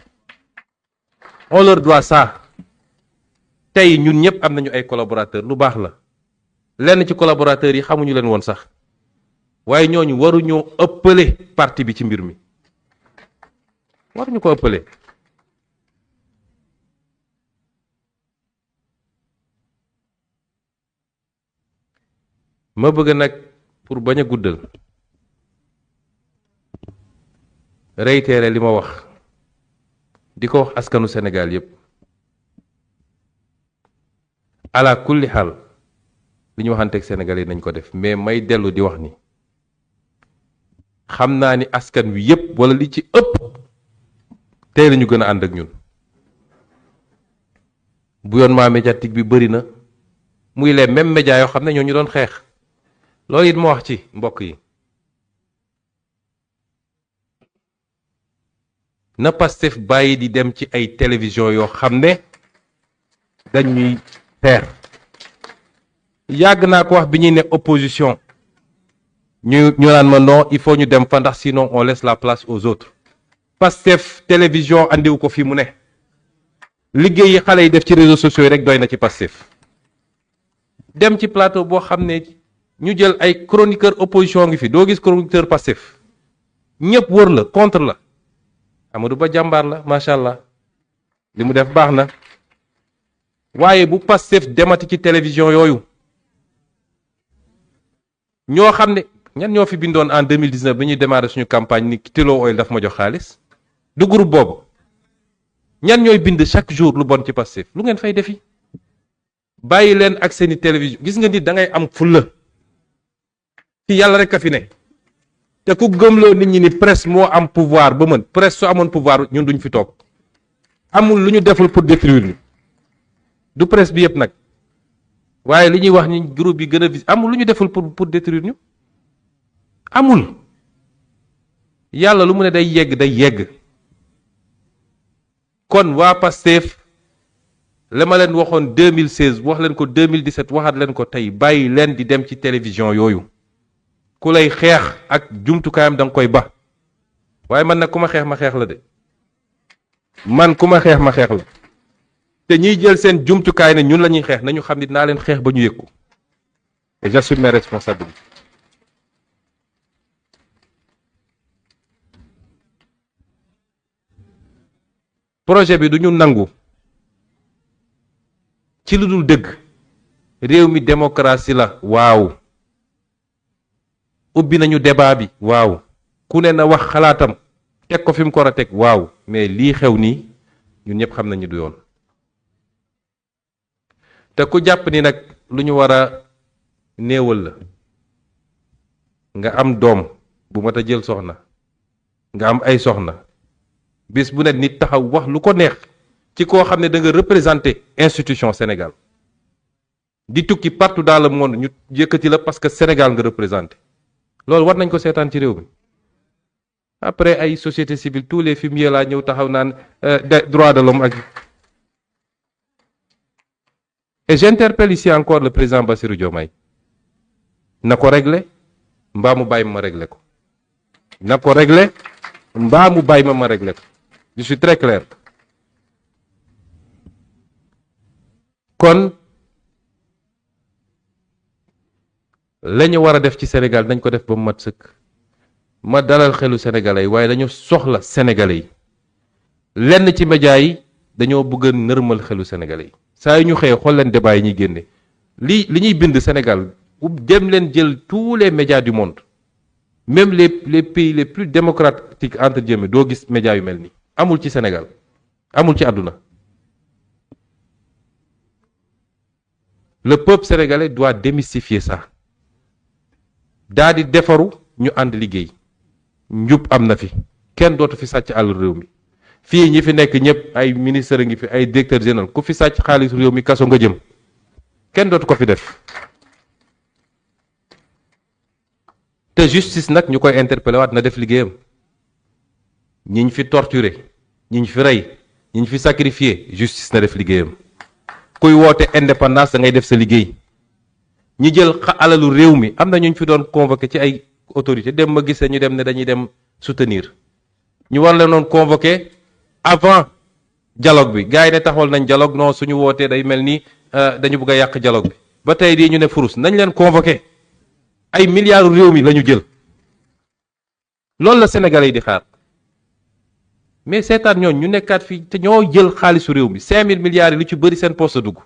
on leur doit ça tey ñun ñëpp am nañu ay collaborateurs lu baax la lenn ci collaborateurs yi xamuñu leen woon sax waaye ñooñu waruñoo ëppale parti bi ci mbir mi waruñu ko ëppale ma bëgg nag pour bañ a guddal réitérer li ma wax di ko wax askanu Sénégal yépp ala kulli xaal li ñu waxanteeg Sénégal yi nañ ko def mais may dellu di wax ni xam naa ni askan wi yépp wala li ci ëpp tey la ñu gën a ànd ak ñun. bouillonnement médiatique bi bëri na muy les mêmes médias yoo xam ne ñoo ñu doon xeex loolu it ma wax ci mbokk yi. na Pastef bàyyi di dem ci ay télévision yoo xam ne dañuy xeex. yàgg naa ko wax bi ñuy ne opposition ñu naan ma non il faut ñu dem fa ndax sinon on laisse la place aux autres. Pastef télévision andiwu ko fi mu ne liggéey yi xale yi def ci réseaux sociaux yi rek doy na ci Pastef. dem ci plateau boo xam ne ñu jël ay chroniqueur opposition ngi fi doo gis chroniqueur Pastef ñëpp wër la contre la. Amadou Ba jàmbaar la macha allah li mu def baax na waaye bu Pastef demati ci télévision yooyu ñoo xam ne ñan ñoo fi bindoon en 2019 bi ñuy démarrer suñu campagne ni Tullow Oil daf ma jox xaalis du groupe boobu ñan ñooy bind chaque jour lu bon ci Pastef lu ngeen fay defi bàyyi leen ak seeni télévision gis nga nit da ngay am fulla ci yàlla rek a fi ne. te ku gëmloo nit ñi ni presse moo am pouvoir ba mën presse su amoon pouvoir ñun duñ fi toog amul lu ñu deful pour détruire ñu du presse bi yëpp nag waaye li ñuy wax ni groupe yi gën a vis amul lu ñu deful pour détruire ñu amul yàlla lu mu ne day yegg kon waa Pastef la ma leen waxoon 2016 wax leen ko 2017 waxaat leen ko tey bàyyi leen di dem ci télévision yooyu. ku lay xeex ak jumtukaayam da nga koy ba waaye man nag ku ma xeex ma xeex la de man ku ma xeex ma xeex la te ñiy jël seen jumtukaay ne ñun la ñuy xeex nañu xam ni dinaa leen xeex ba ñu yëg ko et j'assume mes responsabilités. projet bi du ñu nangu ci lu dul dëgg réew mi démocratie la waaw. ubbi nañu débat bi waaw ku ne na wax xalaatam teg ko fi mu ko war a teg waaw mais lii xew nii ñun ñëpp xam nañu du yoon te ku jàpp ni nag lu ñu war a néewal la nga am doom bu mat a jël soxna nga am ay soxna bis bu ne nit taxaw wax lu ko neex ci koo xam ne da nga représenter institution Sénégal di tukki partout dans le monde ñu yëkkati la parce que Sénégal nga représenter. loolu war nañ ko seetaan ci réew mi après ay société civile tous les fumiers laa ñëw taxaw naan droit de l'homme ak et j'interpelle ici encore le président Bassirou Diomaye na ko régler mbaa mu bàyyi ma régler ko na ko régler mbaa mu bàyyi ma régler ko je suis très clair kon la ñu war a def ci Sénégal dañ ko def ba mu mat sëkk ma dalal xelu sénégalais yi waaye dañu soxla sénégalais yi lenn ci média yi dañoo bëgg a nërmal xelu sénégalais yi saa yu ñu xëyee xool leen débat yi ñuy génne li ñuy bind Sénégal dem leen jël tous les médias du monde même les pays les plus démocratiques entre guillemets doo gis médias yu mel nii amul ci Sénégal amul ci àdduna. Le peuple sénégalais doit démystifier ça. daa di defaru ñu ànd liggéey njub am na fi kenn dootu fi sàcc àll réew mi fii ñi fi nekk ñëpp ay ministre ngi fi ay directeur général ku fi sàcc xaalis réew mi kaso nga jëm kenn dootu ko fi def te justice nag ñu koy interpellé waat na def liggéeyam ñi ñu fi torturé ñi ñu fi rey ñi ñu fi sacrifié justice na def liggéeyam kuy woote indépendance da ngay def sa liggéey ñi jël alalu réew mi am na ñu fi doon convoqué ci ay autorité dem ma gisee ñu dem ne dañuy dem soutenir ñu war leen doon convoqué avant dialogue bi gars yi ne taxawal nañ dialogue non suñu wootee day mel ni dañu bëgg a yàq dialogue bi ba tey di ñu ne furus nañ leen convoqué ay milliards réew mi la ñu jël loolu la Sénégalais yi di xaar mais seetaan ñooñ ñu nekkaat fii te ñoo jël xaalisu réew mi 5000 milliards yi lu ci bëri seen poste dugg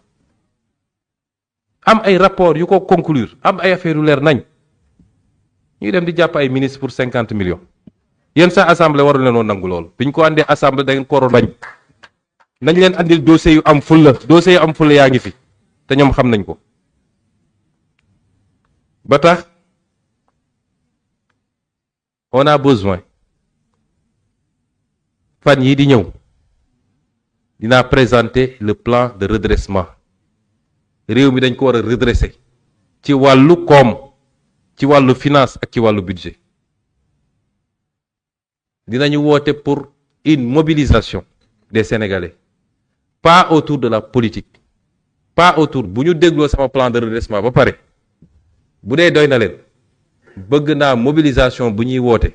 am ay rapport yu ko conclure am ay affaire yu leer nañ ñuy dem di jàpp ay ministre pour 50 millions yéen sa assemblée waru leen woon nangu loolu biñ ko àndee assemblée da ngeen ko waroon bañ nañ leen andil dossier yu am fulla yaa ngi fi te ñoom xam nañ ko ba tax on a besoin fan yi di ñëw dinaa présenter le plan de redressement réew mi dañ ko war a redresser ci wàllu koom ci wàllu finance ak ci wàllu budget dinañu woote pour une mobilisation des Sénégalais pas autour de la politique pas autour bu ñu dégloo sama plan de redressement ba pare bu dee doy na leen bëgg naa mobilisation bu ñuy woote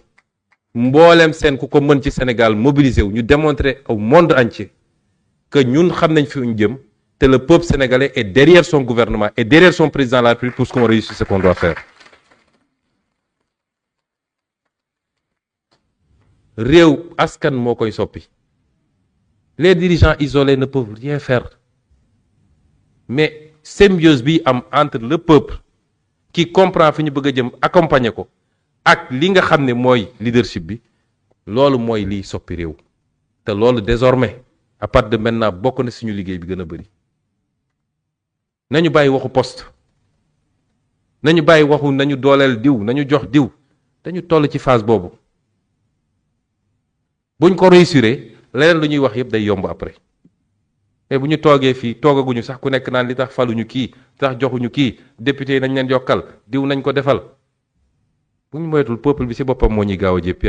mboolem seen ku ko mën ci Sénégal mobiliser wu ñu démontrer au monde entier que ñun xam nañ fi ñu jëm te le peuple sénégalais est derrière son gouvernement et derrière son président de la République pour qu'on réussisse ce qu'on doit faire. réew askan moo koy soppi les dirigeants isolés ne peuvent rien faire mais symbiose bi am entre le peuple qui comprend fi ñu bëgg a jëm accompagner ko ak li nga xam ne mooy leadership bi loolu mooy liy soppi réew te loolu désormais à partir de maintenant bokk na suñu liggéey bi gën a bëri nañu bàyyi waxu poste nañu bàyyi waxu nañu dooleel diw nañu jox diw dañu toll ci phase boobu buñ ko réussir leneen lu ñuy wax yëpp day yomb après mais bu ñu toogee fii toogaguñu sax ku nekk naan li tax faluñu kii li tax joxuñu kii député yi nañ leen yokkal diw nañ ko defal bu ñu moytul peuple bi ci boppam moo ñuy gaaw a jéppi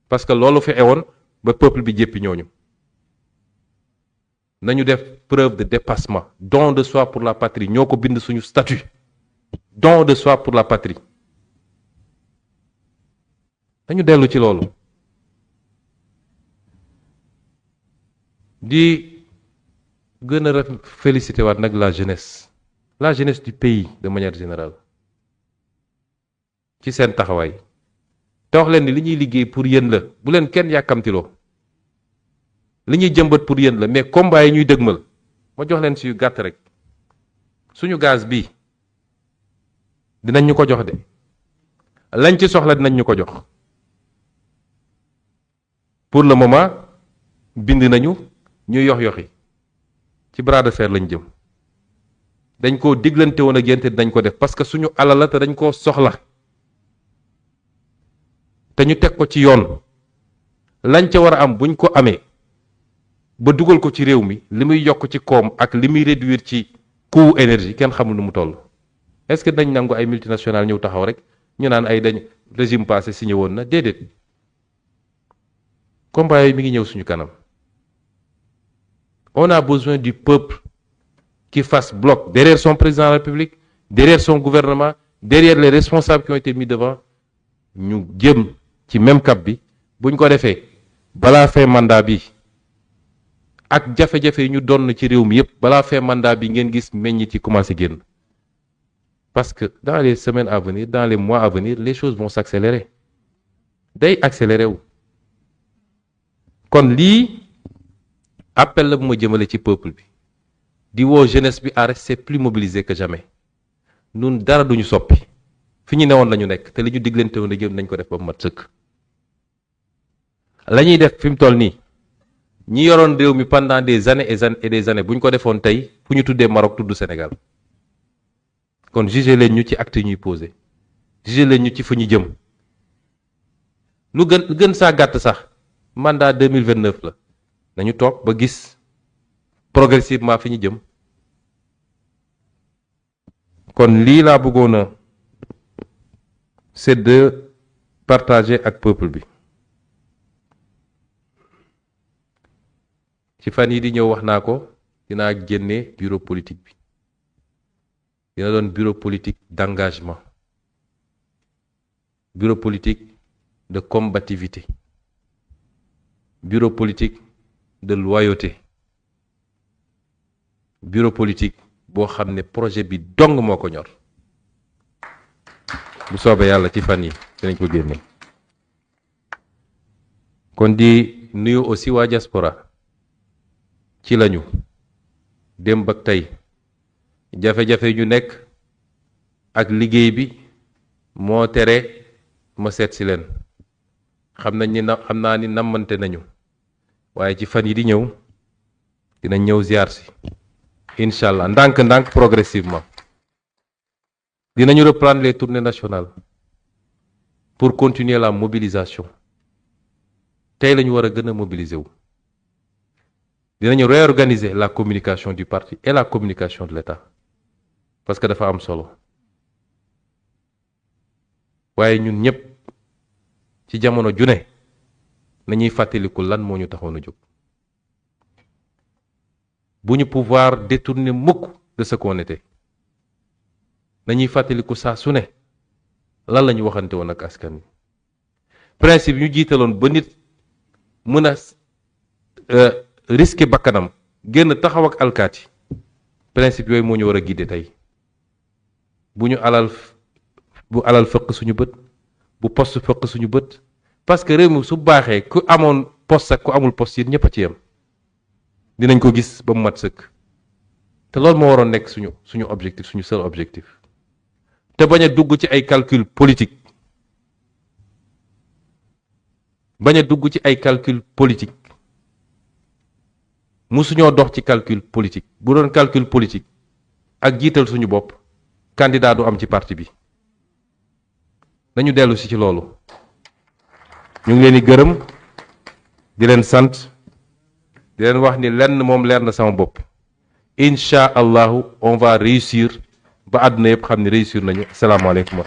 parce que loolu fi ewoon ba peuple bi jéppi ñooñu nañu def preuve de dépassement don de soi pour la patrie ñoo ko bind suñu statut don de soi pour la patrie dañu dellu ci loolu di gën a féliciter waat nag la jeunesse du pays de manière générale ci seen taxawaay te wax leen ni li ñuy liggéey pour yéen la bu leen kenn yàkkamtiloo li ñuy jëmbat pour yéen la mais combat yi ñuy dëgmal ma jox leen si yu gàtt rek suñu gaz bi dinañ ñu ko jox de lañ ci soxla dinañ ñu ko jox pour le moment bind nañu ñu yox-yoxi ci bras de fer lañ jëm dañ koo diglante woon ak yéen te dinañ ko def parce que suñu alal la te dañ koo soxla te ñu teg ko ci yoon lañ ca war a am buñ ko amee ba dugal ko ci réew mi li muy yokk ci koom ak li muy réduire ci coût énergie kenn xamul nu mu toll est-ce que dañ nangu ay multinationales ñëw taxaw rek ñu naan ay dañ régime passé signé woon na déedéet combat yi mi ngi ñëw suñu kanam on a besoin du peuple qui fasse bloc derrière son président de la République derrière son gouvernement derrière les responsables qui ont été mis devant ñu jëm ci même cap bi buñ ko defee balaa fin mandat bi ak jafe-jafe yi ñu doon ci réew mi yépp balaa fin mandat bi ngeen gis meññit yi commencé génn parce que dans les semaines à venir dans les mois à venir les choses vont s'accélérer day accélérer wu kon lii appel la bu ma jëmale ci peuple bi di woo jeunesse bi à rester plus mobilisée que jamais nun dara duñu soppi fi ñu newoon lañu nekk te li ñu diglante woon a jëm nañ ko def ba mu mat sëkk la ñuy def fi mu toll nii ñi yoroon réew mi pendant des années et des années bu ñu ko defoon tey fu ñu tuddee Maroc tudd Sénégal kon jugé leen ñu ci acte yi ñuy posé jugé leen ñu ci fu ñu jëm lu gën saa gàtt sax mandat 2029 la nañu toog ba gis progressivement fi ñu jëm kon lii laa bëggoon a c'est de partager ak peuple bi ci fan yi di ñëw wax naa ko dinaa génne bureau politique bi dina doon bureau politique d'engagement bureau politique de combativité bureau politique de loyauté bureau politique boo xam ne projet bi dong moo ko ñor bu soobee yàlla ci fan yi dinañ ko génne kon di nuyu aussi waa diaspora ci lañu démb ak tey jafe-jafe ñu nekk ak liggéey bi moo tere ma seet si leen xam naa ni nammante nañu waaye ci fan yi di ñëw dinañ ñëw ziar si incha allah ndànk-ndànk progressivement dinañu reprendre les tournées nationales pour continuer la mobilisation tey la ñu war a gën a mobiliser wu. Dinañu réorganiser la communication du parti et la communication de l'État parce que dafa am solo waaye ñun ñëpp ci jamono ju ne nañuy fàttaliku lan moo ñu taxoon a jóg. bu ñu pouvoir détourner mukk de ce qu'on était nañuy fàttaliku saa su ne lan la ñu waxante woon ak askan wi principe ñu jiitaloon ba nit mën a risqué bakkanam génn taxaw ak alkaati principe yooyu moo ñu war a guider tey bu alal fëq suñu bët bu poste fëq suñu bët parce que réew mi su baaxee ku amoon poste ak ku amul poste yi ñëpp a ci yem dinañ ko gis ba mu mat sëkk te loolu moo waroon nekk suñu objectif suñu seul objectif te bañ a dugg ci ay calcul politique musuñoo dox ci calcul politique bu doon calcul politique ak jiital suñu bopp candidat du am ci parti bi nañu dellu si ci loolu. ñu ngi leen di gërëm di leen sant di leen wax ni lenn moom leer na sama bopp incha allahu on va réussir ba àdduna yëpp xam ne réussir nañu asalaamaaleykum.